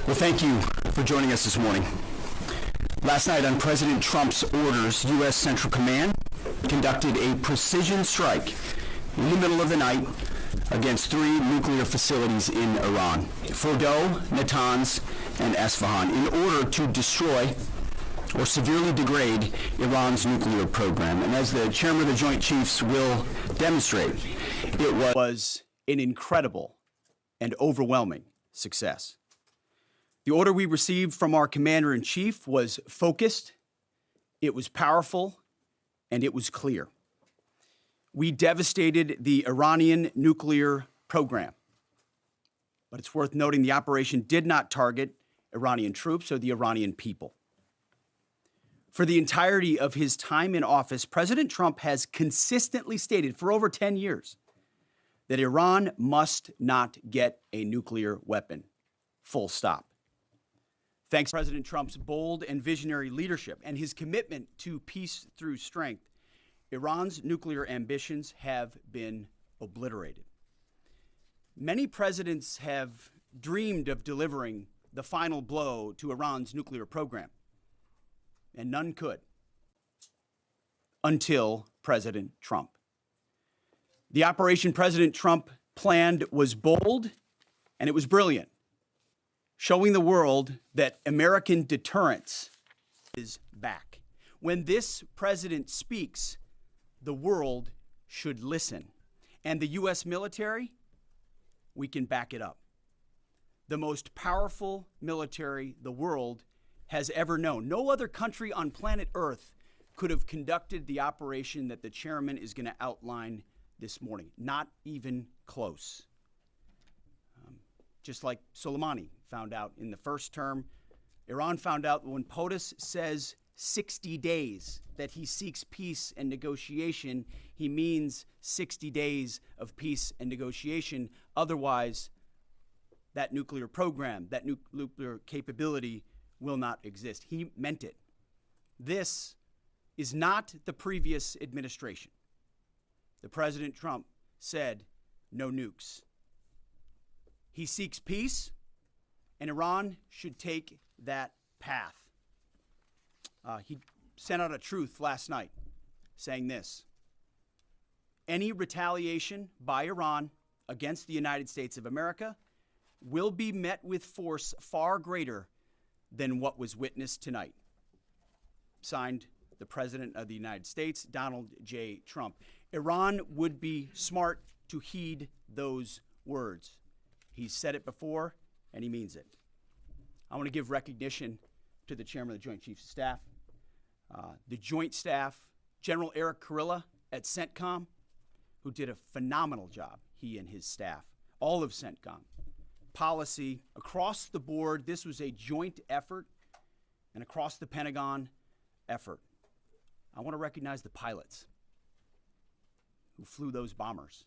Well, thank you for joining us this morning. Last night, on President Trump's orders, U.S. Central Command conducted a precision strike in the middle of the night against 3 nuclear facilities in Iran, Fordow, Natanz, and Esfahan, in order to destroy or severely degrade Iran's nuclear program. And as the chairman of the Joint Chiefs will demonstrate, it was an incredible and overwhelming success. The order we received from our commander-in-chief was focused, it was powerful, and it was clear. We devastated the Iranian nuclear program. But it's worth noting the operation did not target Iranian troops or the Iranian people. For the entirety of his time in office, President Trump has consistently stated for over 10 years that Iran must not get a nuclear weapon. Full stop. Thanks to President Trump's bold and visionary leadership and his commitment to peace through strength, Iran's nuclear ambitions have been obliterated. Many presidents have dreamed of delivering the final blow to Iran's nuclear program, and none could until President Trump. The operation President Trump planned was bold and it was brilliant, showing the world that American deterrence is back. When this president speaks, the world should listen. And the U.S. military, we can back it up. The most powerful military the world has ever known. No other country on planet Earth could have conducted the operation that the chairman is going to outline this morning. Not even close. Just like Soleimani found out in the first term, Iran found out when POTUS says 60 days that he seeks peace and negotiation, he means 60 days of peace and negotiation. Otherwise, that nuclear program, that nuclear capability will not exist. He meant it. This is not the previous administration. The President Trump said no nukes. He seeks peace, and Iran should take that path. He sent out a truth last night saying this: any retaliation by Iran against the United States of America will be met with force far greater than what was witnessed tonight. Signed, the President of the United States, Donald J. Trump. Iran would be smart to heed those words. He's said it before, and he means it. I want to give recognition to the Chairman of the Joint Chiefs of Staff, the Joint Staff, General Eric Kurilla at CENTCOM, who did a phenomenal job, he and his staff, all of CENTCOM. Policy, across the board, this was a joint effort, and across the Pentagon effort. I want to recognize the pilots who flew those bombers,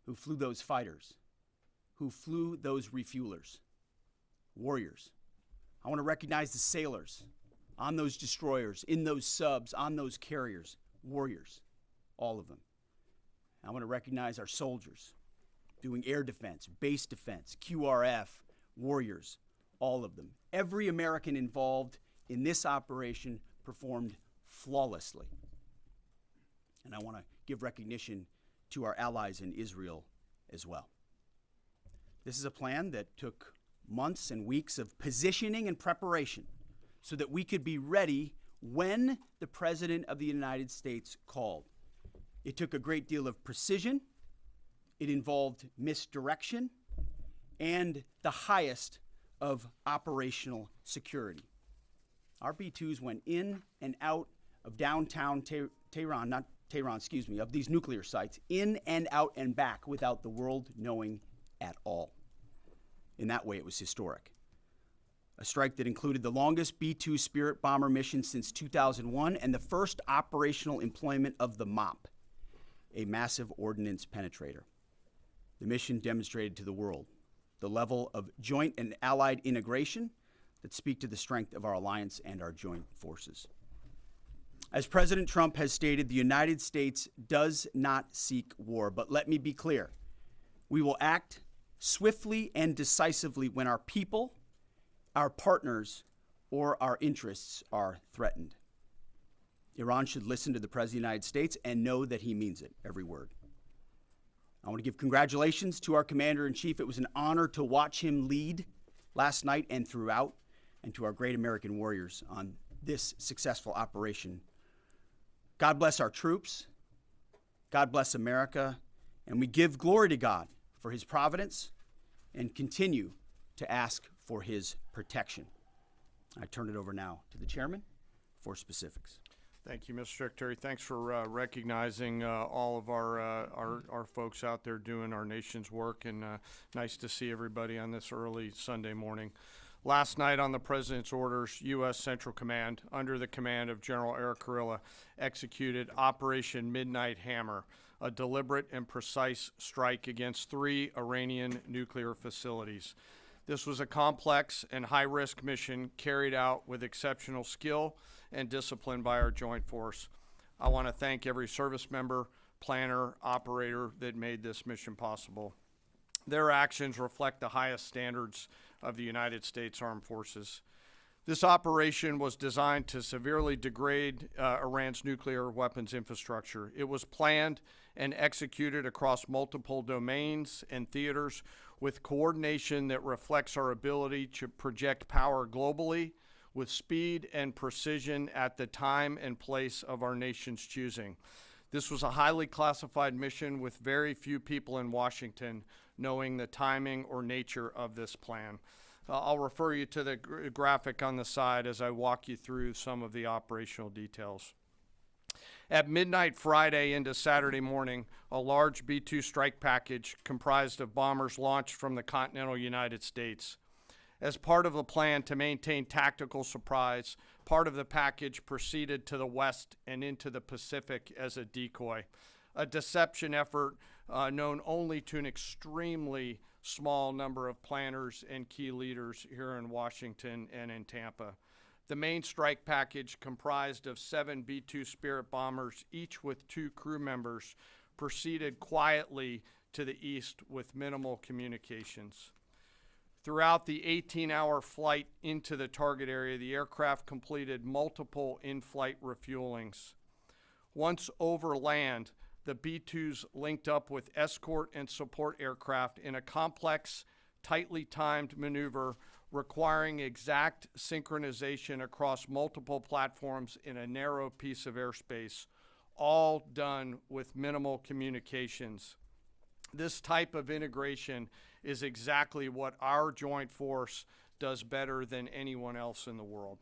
who flew those fighters, who flew those refuelers, warriors. I want to recognize the sailors on those destroyers, in those subs, on those carriers, warriors, all of them. I want to recognize our soldiers doing air defense, base defense, QRF, warriors, all of them. Every American involved in this operation performed flawlessly. And I want to give recognition to our allies in Israel as well. This is a plan that took months and weeks of positioning and preparation so that we could be ready when the President of the United States called. It took a great deal of precision. It involved misdirection and the highest of operational security. Our B-2s went in and out of downtown Tehran, of these nuclear sites, in and out and back without the world knowing at all. In that way, it was historic. A strike that included the longest B-2 Spirit bomber mission since 2001 and the first operational employment of the MOP, a massive ordnance penetrator. The mission demonstrated to the world the level of joint and allied integration that speak to the strength of our alliance and our joint forces. As President Trump has stated, the United States does not seek war, but let me be clear. We will act swiftly and decisively when our people our partners or our interests are threatened. Iran should listen to the President of the United States and know that he means it, every word. I want to give congratulations to our Commander-in-Chief. It was an honor to watch him lead last night and throughout, and to our great American warriors on this successful operation. God bless our troops. God bless America. And we give glory to God for his providence and continue to ask for his protection. I turn it over now to the chairman for specifics. Thank you, Mr. Secretary. Thanks for recognizing all of our folks out there doing our nation's work, and nice to see everybody on this early Sunday morning. Last night on the President's orders, U.S. Central Command, under the command of General Eric Kurilla, executed Operation Midnight Hammer, a deliberate and precise strike against 3 Iranian nuclear facilities. This was a complex and high-risk mission carried out with exceptional skill and discipline by our joint force. I want to thank every service member, planner, operator that made this mission possible. Their actions reflect the highest standards of the United States Armed Forces. This operation was designed to severely degrade Iran's nuclear weapons infrastructure. It was planned and executed across multiple domains and theaters with coordination that reflects our ability to project power globally with speed and precision at the time and place of our nation's choosing. This was a highly classified mission with very few people in Washington knowing the timing or nature of this plan. I'll refer you to the graphic on the side as I walk you through some of the operational details. At midnight Friday into Saturday morning, a large B-2 strike package comprised of bombers launched from the continental United States. As part of the plan to maintain tactical surprise, part of the package proceeded to the west and into the Pacific as a decoy, a deception effort known only to an extremely small number of planners and key leaders here in Washington and in Tampa. The main strike package, comprised of 7 B-2 Spirit bombers, each with 2 crew members, proceeded quietly to the east with minimal communications. Throughout the 18-hour flight into the target area, the aircraft completed multiple in-flight refuelings. Once over land, the B-2s linked up with escort and support aircraft in a complex, tightly timed maneuver requiring exact synchronization across multiple platforms in a narrow piece of airspace, all done with minimal communications. This type of integration is exactly what our joint force does better than anyone else in the world.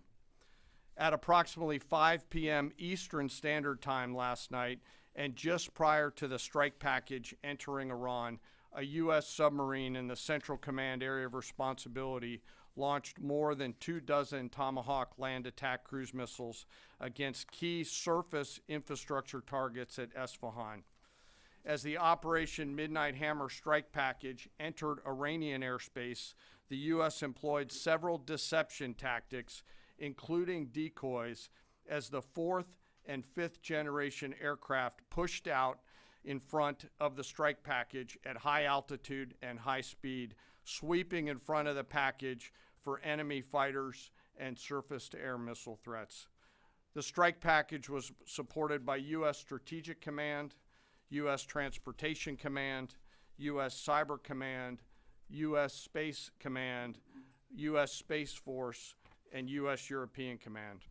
At approximately 5 p.m. Eastern Standard Time last night, and just prior to the strike package entering Iran, a U.S. submarine in the Central Command area of responsibility launched more than 24 Tomahawk land attack cruise missiles against key surface infrastructure targets at Esfahan. As the Operation Midnight Hammer strike package entered Iranian airspace, the U.S. employed several deception tactics, including decoys, as the 4th and 5th generation aircraft pushed out in front of the strike package at high altitude and high speed, sweeping in front of the package for enemy fighters and surface-to-air missile threats. The strike package was supported by U.S. Strategic Command, U.S. Transportation Command, U.S. Cyber Command, U.S. Space Command, U.S. Space Force, and U.S. European Command.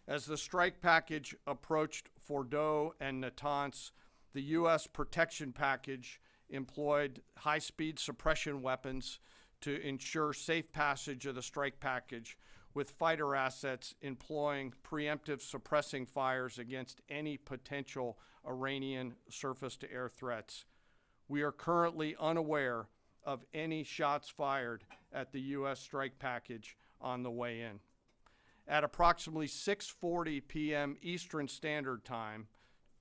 As the strike package approached Fordow and Natanz, the U.S. protection package employed high-speed suppression weapons to ensure safe passage of the strike package, with fighter assets employing preemptive suppressing fires against any potential Iranian surface-to-air threats. We are currently unaware of any shots fired at the U.S. strike package on the way in. At approximately 6:40 p.m. Eastern Standard Time,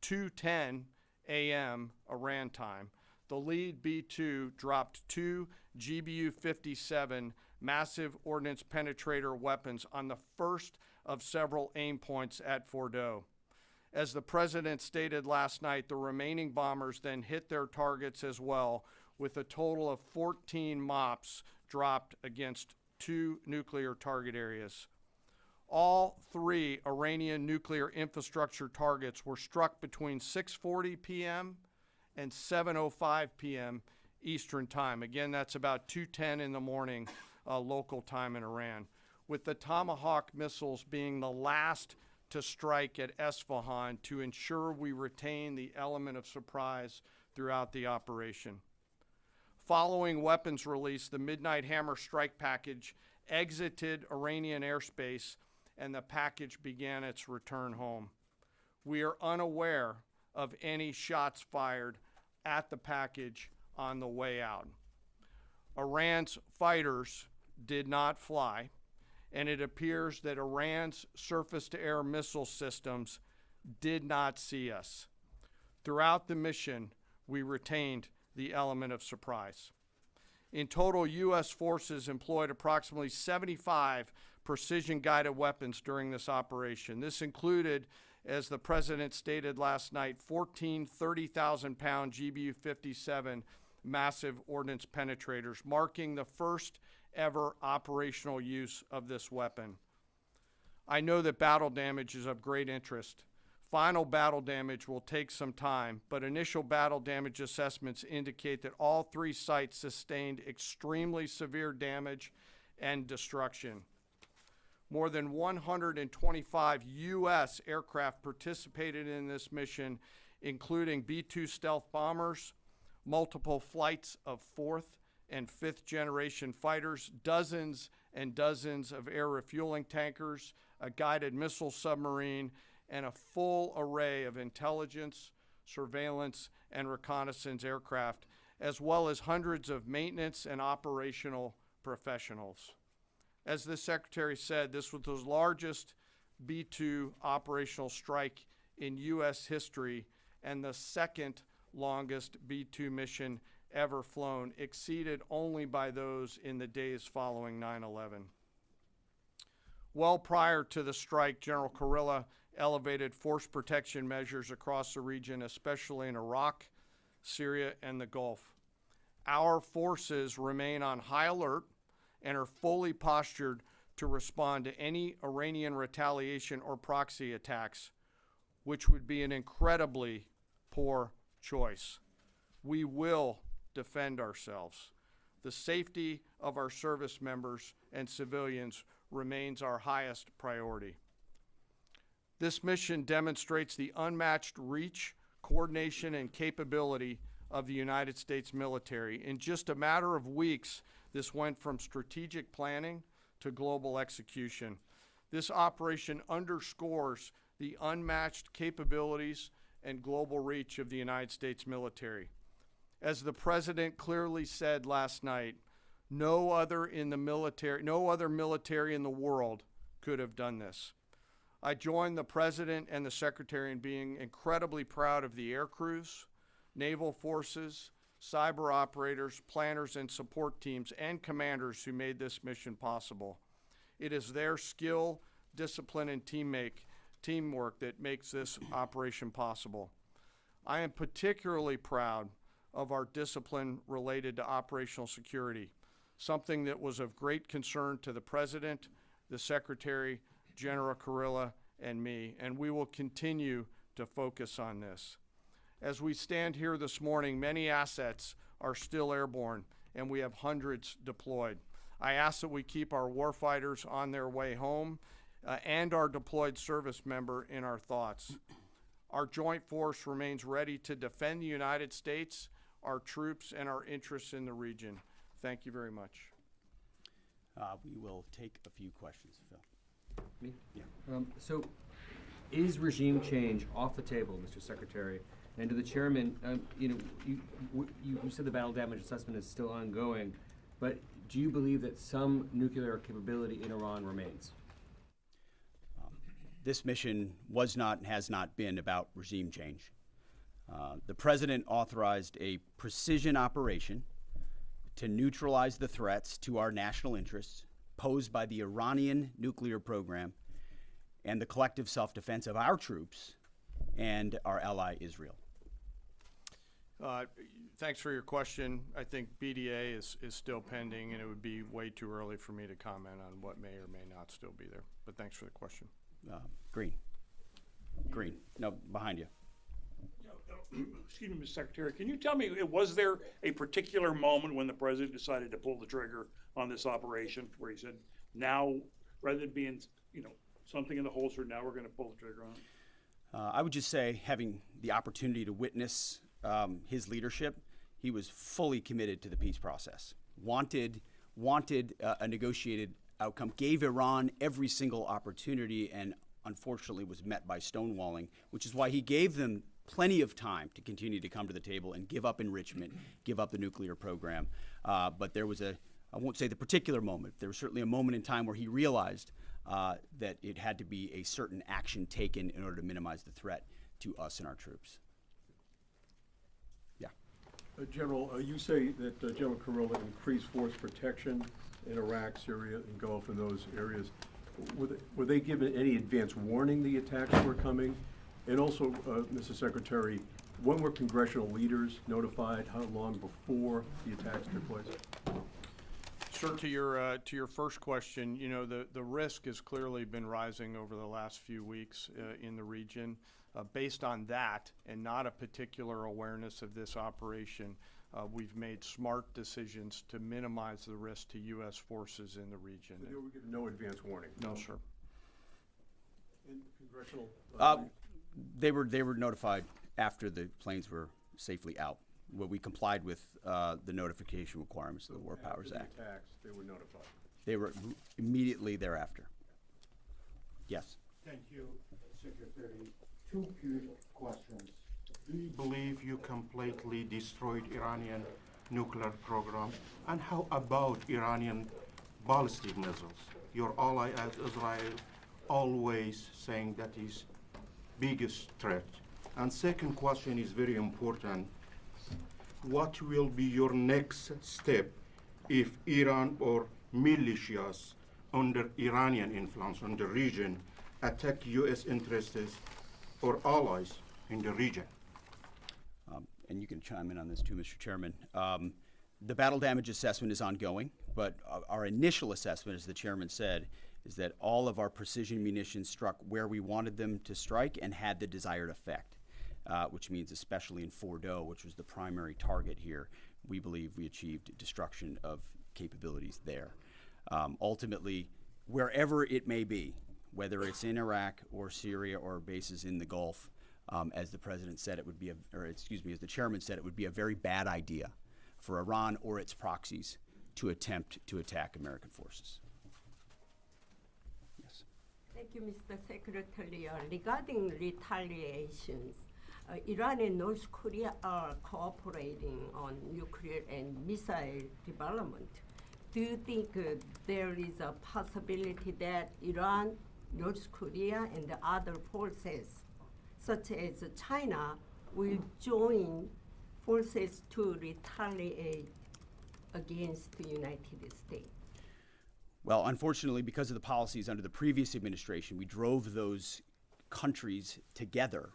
2:10 a.m. Iran time, the lead B-2 dropped 2 GBU-57 massive ordnance penetrator weapons on the first of several aim points at Fordow. As the president stated last night, the remaining bombers then hit their targets as well, with a total of 14 MOPs dropped against 2 nuclear target areas. All 3 Iranian nuclear infrastructure targets were struck between 6:40 p.m. and 7:05 p.m. Eastern Time. Again, that's about 2:10 in the morning local time in Iran, with the Tomahawk missiles being the last to strike at Esfahan to ensure we retain the element of surprise throughout the operation. Following weapons release, the Midnight Hammer strike package exited Iranian airspace and the package began its return home. We are unaware of any shots fired at the package on the way out. Iran's fighters did not fly, and it appears that Iran's surface-to-air missile systems did not see us. Throughout the mission, we retained the element of surprise. In total, U.S. forces employed approximately 75 precision-guided weapons during this operation. This included, as the President stated last night, 14 30,000-pound GBU-57 massive ordnance penetrators, marking the first ever operational use of this weapon. I know that battle damage is of great interest. Final battle damage will take some time, but initial battle damage assessments indicate that all 3 sites sustained extremely severe damage and destruction. More than 125 U.S. aircraft participated in this mission, including B-2 stealth bombers, multiple flights of 4th and 5th generation fighters, dozens and dozens of air refueling tankers, a guided missile submarine, and a full array of intelligence, surveillance, and reconnaissance aircraft, as well as hundreds of maintenance and operational professionals. As the Secretary said, this was the largest B-2 operational strike in U.S. history and the second longest B-2 mission ever flown, exceeded only by those in the days following 9/11. Well prior to the strike, General Kurilla elevated force protection measures across the region, especially in Iraq, Syria, and the Gulf. Our forces remain on high alert and are fully postured to respond to any Iranian retaliation or proxy attacks, which would be an incredibly poor choice. We will defend ourselves. The safety of our service members and civilians remains our highest priority. This mission demonstrates the unmatched reach, coordination, and capability of the United States military. In just a matter of weeks, this went from strategic planning to global execution. This operation underscores the unmatched capabilities and global reach of the United States military. As the President clearly said last night, no other military in the world could have done this. I join the President and the Secretary in being incredibly proud of the air crews, naval forces, cyber operators, planners, and support teams, and commanders who made this mission possible. It is their skill, discipline, and teamwork that makes this operation possible. I am particularly proud of our discipline related to operational security, something that was of great concern to the President, the Secretary, General Kurilla, and me, and we will continue to focus on this. As we stand here this morning, many assets are still airborne, and we have hundreds deployed. I ask that we keep our warfighters on their way home and our deployed service member in our thoughts. Our joint force remains ready to defend the United States, our troops, and our interests in the region. Thank you very much. We will take a few questions, Phil. Me? Yeah. So, is regime change off the table, Mr. Secretary? And to the chairman, you said the battle damage assessment is still ongoing, but do you believe that some nuclear capability in Iran remains? This mission was not and has not been about regime change. The President authorized a precision operation to neutralize the threats to our national interests posed by the Iranian nuclear program and the collective self-defense of our troops and our ally Israel. Thanks for your question. I think BDA is still pending, and it would be way too early for me to comment on what may or may not still be there. But thanks for the question. Green. Green. No, behind you. Excuse me, Mr. Secretary, can you tell me, was there a particular moment when the president decided to pull the trigger on this operation where he said, now, rather than being, something in the holster, now we're going to pull the trigger on it? I would just say, having the opportunity to witness his leadership, he was fully committed to the peace process. Wanted a negotiated outcome, gave Iran every single opportunity, and unfortunately was met by stonewalling, which is why he gave them plenty of time to continue to come to the table and give up enrichment, give up the nuclear program. But there was I won't say the particular moment, there was certainly a moment in time where he realized that it had to be a certain action taken in order to minimize the threat to us and our troops. Yeah. General, you say that General Kurilla increased force protection in Iraq, Syria, and Gulf, and those areas. Were they given any advance warning the attacks were coming? And also, Mr. Secretary, when were congressional leaders notified? How long before the attacks took place? Sir, to your first question, the risk has clearly been rising over the last few weeks in the region. Based on that, and not a particular awareness of this operation, we've made smart decisions to minimize the risk to U.S. forces in the region. So they were given no advance warning? No, sir. And congressional? They were notified after the planes were safely out. Well, we complied with the notification requirements of the War Powers Act. After the attacks, they were notified? They were immediately thereafter. Yes. Thank you, Secretary. Two quick questions. Do you believe you completely destroyed Iranian nuclear program? And how about Iranian ballistic missiles? Your ally as Israel always saying that is biggest threat. And second question is very important. What will be your next step if Iran or militias under Iranian influence in the region attack U.S. interests or allies in the region? And you can chime in on this too, Mr. Chairman. The battle damage assessment is ongoing, but our initial assessment, as the chairman said, is that all of our precision munitions struck where we wanted them to strike and had the desired effect, which means especially in Fordo, which was the primary target here, we believe we achieved destruction of capabilities there. Ultimately, wherever it may be, whether it's in Iraq or Syria or bases in the Gulf, as the president said, it would be, as the chairman said, it would be a very bad idea for Iran or its proxies to attempt to attack American forces. Yes. Thank you, Mr. Secretary. Regarding retaliations, Iran and North Korea are cooperating on nuclear and missile development. Do you think there is a possibility that Iran, North Korea, and the other forces, such as China, will join forces to retaliate against the United States? Well, unfortunately, because of the policies under the previous administration, we drove those countries together,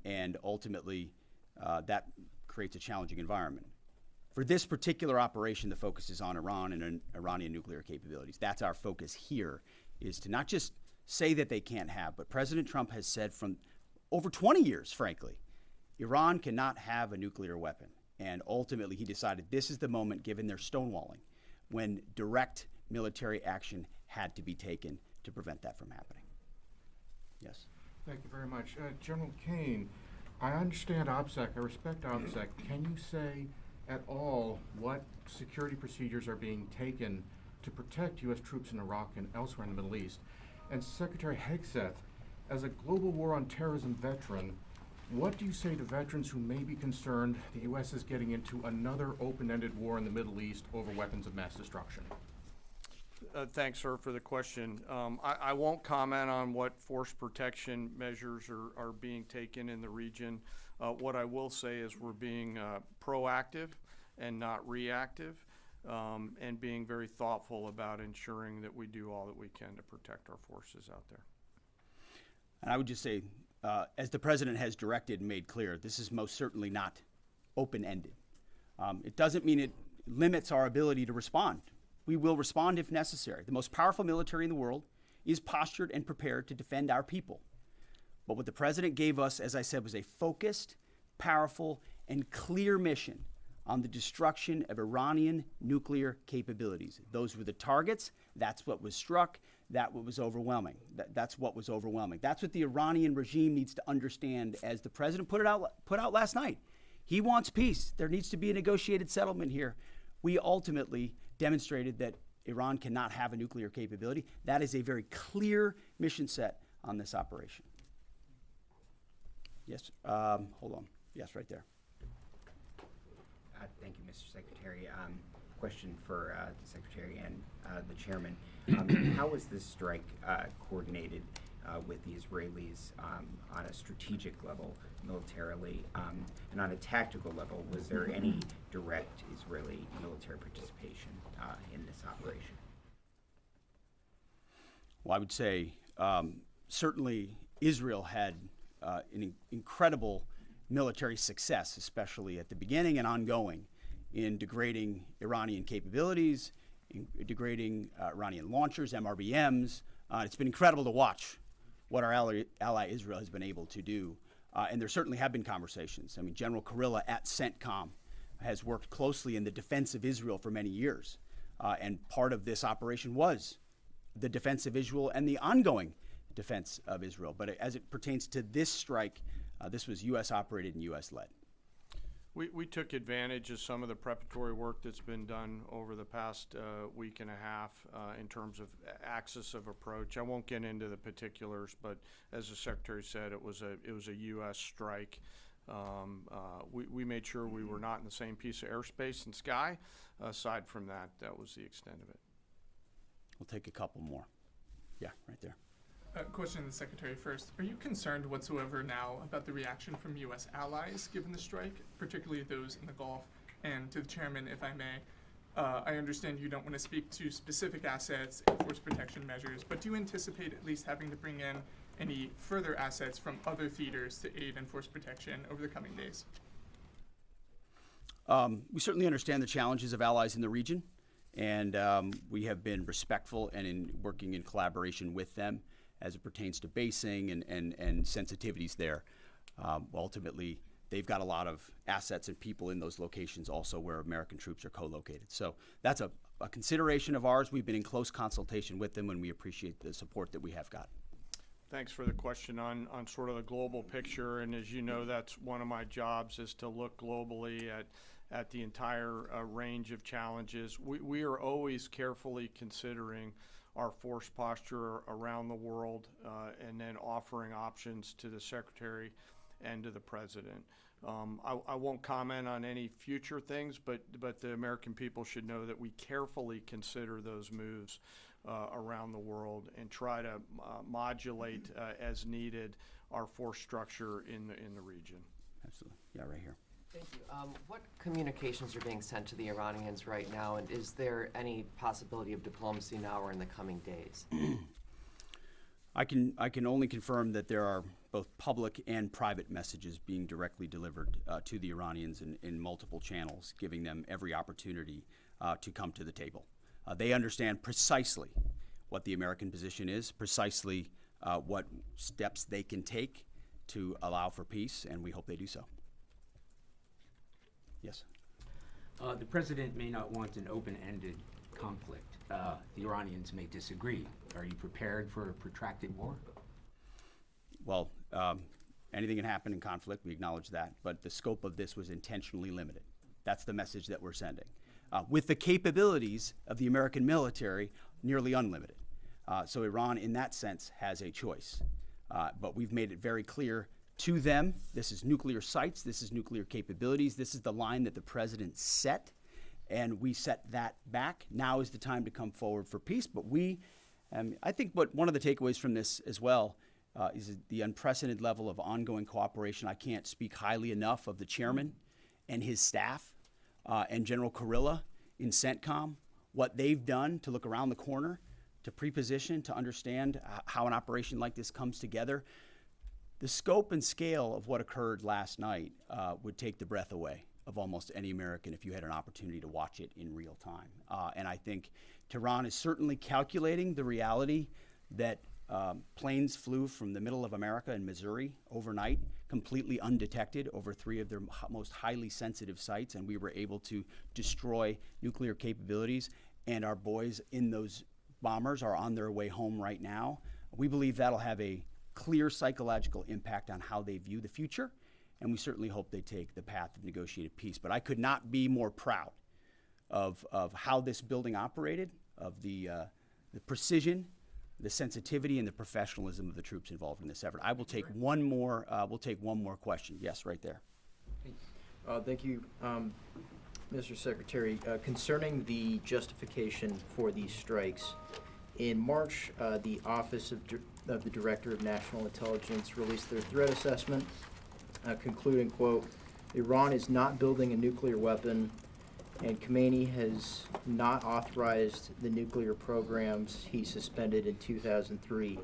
and ultimately that creates a challenging environment. For this particular operation, the focus is on Iran and Iranian nuclear capabilities. That's our focus here, is to not just say that they can't have, but President Trump has said from over 20 years, frankly, Iran cannot have a nuclear weapon. And ultimately, he decided this is the moment, given their stonewalling, when direct military action had to be taken to prevent that from happening. Yes. Thank you very much. General Kane, I understand OPSEC, I respect OPSEC. Can you say at all what security procedures are being taken to protect U.S. troops in Iraq and elsewhere in the Middle East? And Secretary Hegseth, as a global war on terrorism veteran, what do you say to veterans who may be concerned the U.S. is getting into another open-ended war in the Middle East over weapons of mass destruction? Thanks, sir, for the question. I won't comment on what force protection measures are being taken in the region. What I will say is we're being proactive and not reactive, and being very thoughtful about ensuring that we do all that we can to protect our forces out there. And I would just say, as the president has directed and made clear, this is most certainly not open-ended. It doesn't mean it limits our ability to respond. We will respond if necessary. The most powerful military in the world is postured and prepared to defend our people. But what the president gave us, as I said, was a focused, powerful, and clear mission on the destruction of Iranian nuclear capabilities. Those were the targets. That's what was struck. That's what was overwhelming. That's what was overwhelming. That's what the Iranian regime needs to understand, as the president put out last night. He wants peace. There needs to be a negotiated settlement here. We ultimately demonstrated that Iran cannot have a nuclear capability. That is a very clear mission set on this operation. Yes, hold on. Yes, right there. Thank you, Mr. Secretary. Question for the Secretary and the Chairman. How was this strike coordinated with the Israelis on a strategic level, militarily, and on a tactical level? Was there any direct Israeli military participation in this operation? Well, I would say certainly Israel had an incredible military success, especially at the beginning and ongoing, in degrading Iranian capabilities, in degrading Iranian launchers, MRBMs. It's been incredible to watch what our ally Israel has been able to do. And there certainly have been conversations. I mean, General Kurilla at CENTCOM has worked closely in the defense of Israel for many years. And part of this operation was the defense of Israel and the ongoing defense of Israel. But as it pertains to this strike, this was U.S. operated and U.S. led. We took advantage of some of the preparatory work that's been done over the past week and a half in terms of axis of approach. I won't get into the particulars, but as the Secretary said, it was a U.S. strike. We made sure we were not in the same piece of airspace and sky. Aside from that, that was the extent of it. We'll take a couple more. Yeah, right there. Question to the Secretary first. Are you concerned whatsoever now about the reaction from U.S. allies given the strike, particularly those in the Gulf? And to the Chairman, if I may, I understand you don't want to speak to specific assets and force protection measures, but do you anticipate at least having to bring in any further assets from other theaters to aid in force protection over the coming days? We certainly understand the challenges of allies in the region, and we have been respectful and working in collaboration with them as it pertains to basing and sensitivities there. Ultimately, they've got a lot of assets and people in those locations also where American troops are co-located. So that's a consideration of ours. We've been in close consultation with them, and we appreciate the support that we have got. Thanks for the question on sort of the global picture. And as you know, that's one of my jobs, is to look globally at the entire range of challenges. We are always carefully considering our force posture around the world, and then offering options to the Secretary and to the President. I won't comment on any future things, but the American people should know that we carefully consider those moves around the world and try to modulate as needed our force structure in the region. Absolutely. Yeah, right here. Thank you. What communications are being sent to the Iranians right now, and is there any possibility of diplomacy now or in the coming days? I can only confirm that there are both public and private messages being directly delivered to the Iranians in multiple channels, giving them every opportunity to come to the table. They understand precisely what the American position is, precisely what steps they can take to allow for peace, and we hope they do so. Yes. The president may not want an open-ended conflict. The Iranians may disagree. Are you prepared for a protracted war? Well, anything can happen in conflict. We acknowledge that. But the scope of this was intentionally limited. That's the message that we're sending. With the capabilities of the American military, nearly unlimited. So Iran, in that sense, has a choice. But we've made it very clear to them, this is nuclear sites, this is nuclear capabilities, this is the line that the president set, and we set that back. Now is the time to come forward for peace. But I think one of the takeaways from this as well is the unprecedented level of ongoing cooperation. I can't speak highly enough of the chairman and his staff and General Kurilla in CENTCOM, what they've done to look around the corner, to pre-position, to understand how an operation like this comes together. The scope and scale of what occurred last night would take the breath away of almost any American if you had an opportunity to watch it in real time. And I think Tehran is certainly calculating the reality that planes flew from the middle of America in Missouri overnight, completely undetected over 3 of their most highly sensitive sites, and we were able to destroy nuclear capabilities. And our boys in those bombers are on their way home right now. We believe that'll have a clear psychological impact on how they view the future, and we certainly hope they take the path of negotiated peace. But I could not be more proud of how this building operated, of the precision, the sensitivity, and the professionalism of the troops involved in this effort. I will take one more. We'll take one more question. Yes, right there. Thank you, Mr. Secretary. Concerning the justification for these strikes, in March, the Office of the Director of National Intelligence released their threat assessment, concluding, quote, Iran is not building a nuclear weapon, and Khomeini has not authorized the nuclear programs he suspended in 2003,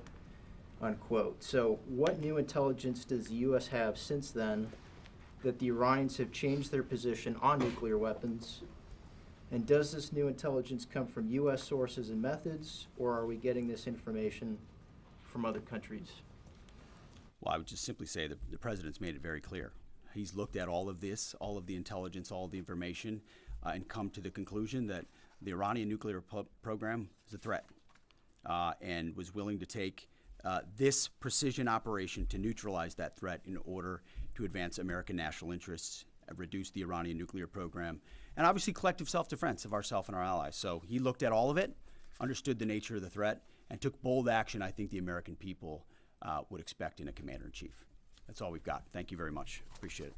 unquote. So what new intelligence does the U.S. have since then that the Iranians have changed their position on nuclear weapons? And does this new intelligence come from U.S. sources and methods, or are we getting this information from other countries? Well, I would just simply say that the president's made it very clear. He's looked at all of this, all of the intelligence, all of the information, and come to the conclusion that the Iranian nuclear program is a threat, and was willing to take this precision operation to neutralize that threat in order to advance American national interests, reduce the Iranian nuclear program, and obviously collective self-defense of ourselves and our allies. So he looked at all of it, understood the nature of the threat, and took bold action I think the American people would expect in a commander-in-chief. That's all we've got. Thank you very much. Appreciate it.